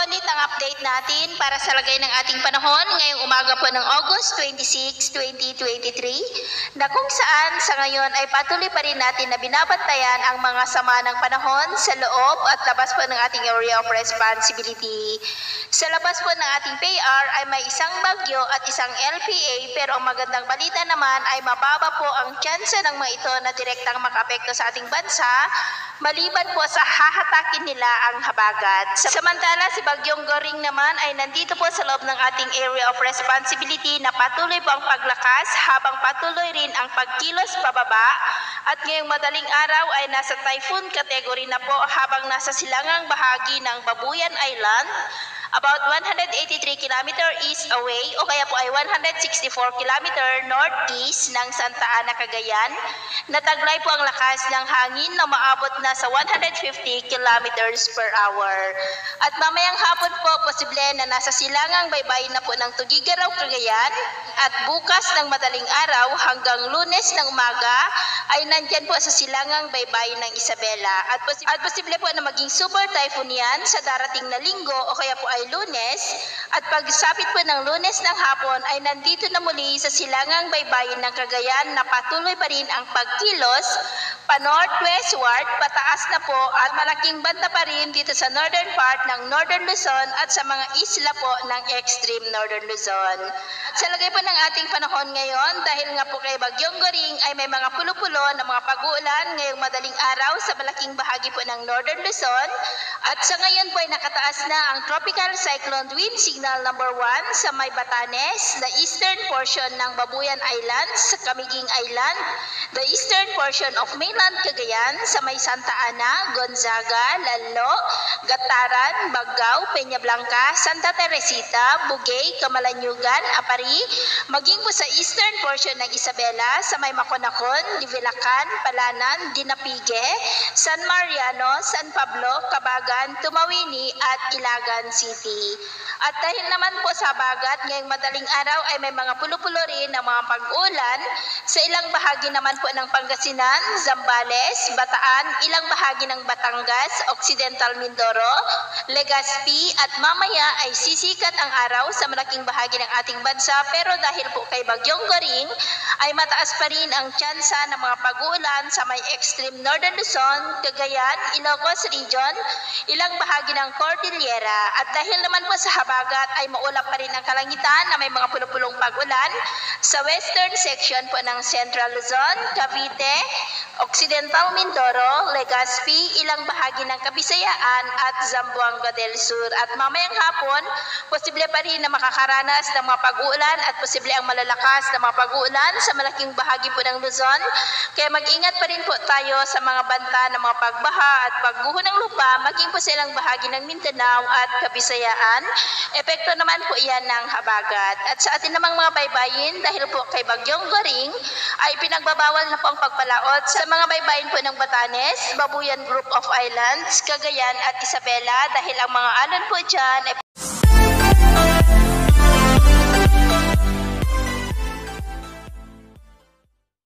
ulit ang update natin para sa lagay ng ating panahon ngayong umaga po ng August 26, 2023 na kung saan sa ngayon ay patuloy pa rin natin na binabantayan ang mga sama ng panahon sa loob at labas po ng ating area of responsibility. Sa labas po ng ating PAR ay may isang bagyo at isang LPA, pero ang magandang balita naman ay mababa po ang tsansa ng mga ito na direktang makaapekto sa ating bansa maliban po sa hahatakin nila ang habagat. Samantala, si Bagyong Goring naman ay nandito po sa loob ng ating area of responsibility na patuloy po ang paglakas habang patuloy rin ang pagkilos pababa at ngayong madaling araw ay nasa typhoon category na po habang nasa silangang bahagi ng Babuyan Island, about 183 km east away o kaya po ay 164 km northeast ng Santa Ana, Cagayan. Nataglay po ang lakas ng hangin na maabot na sa 150 km per hour. At mamayang hapon po, posible na nasa silangang baybayin na po ng Tugigaraw, Cagayan. At bukas ng madaling araw hanggang Lunes ng umaga ay nandyan po sa silangang baybayin ng Isabela. At posible po na maging super typhoon yan sa darating na linggo o kaya po ay Lunes. At pagsapit po ng Lunes ng hapon ay nandito na muli sa silangang baybayin ng Cagayan na patuloy pa rin ang pagkilos pa-northwestward, pataas na po at malaking banta pa rin dito sa northern part ng Northern Luzon at sa mga isla po ng extreme Northern Luzon. Sa lagay po ng ating panahon ngayon, dahil nga po kay Bagyong Goring ay may mga pulo-pulo na mga pag-uulan ngayong madaling araw sa malaking bahagi po ng Northern Luzon at sa ngayon po ay nakataas na ang Tropical Cyclone Wind Signal number 1 sa may Batanes, the eastern portion ng Babuyan Island sa Camiguin Island, the eastern portion of mainland Cagayan sa may Santa Ana, Gonzaga, Lalo, Gataran, Bagao, Peña Blanca, Santa Teresita, Bugay, Camalanyugan, Apari, maging po sa eastern portion ng Isabela sa may Maconacon, Divilacan, Palanan, Dinapigue, San Mariano, San Pablo, Cabagan, Tumawini at Ilagan City. At dahil naman po sa habagat, ngayong madaling araw ay may mga pulo-pulo rin ng mga pag-ulan sa ilang bahagi naman po ng Pangasinan, Zambales, Bataan, ilang bahagi ng Batangas, Occidental Mindoro, Legazpi at mamaya ay sisikat ang araw sa malaking bahagi ng ating bansa, pero dahil po kay Bagyong Goring ay mataas pa rin ang tsansa ng mga pag-uulan sa may extreme Northern Luzon, Cagayan, Ilocos Region, ilang bahagi ng Cordillera. At dahil naman po sa habagat ay maulap pa rin ang kalangitan na may mga pulo-pulong pag-ulan sa western section po ng Central Luzon, Cavite, Occidental Mindoro, Legazpi, ilang bahagi ng Kabisayaan at Zamboanga del Sur. At mamayang hapon, posible pa rin na makakaranas ng mga pag-uulan at posible ang malalakas na mga pag-uulan sa malaking bahagi po ng Luzon. Kaya mag-ingat pa rin po tayo sa mga banta ng mga pagbaha at pagguho ng lupa, maging po sa ilang bahagi ng Mindanao at Kabisayaan. Epekto naman po iyan ng habagat. At sa atin namang mga baybayin, dahil po kay Bagyong Goring, ay pinagbabawal na po ang pagpalaot sa mga baybayin po ng Batanes, Babuyan Group of Islands, Cagayan at Isabela dahil ang mga alon po dyan ay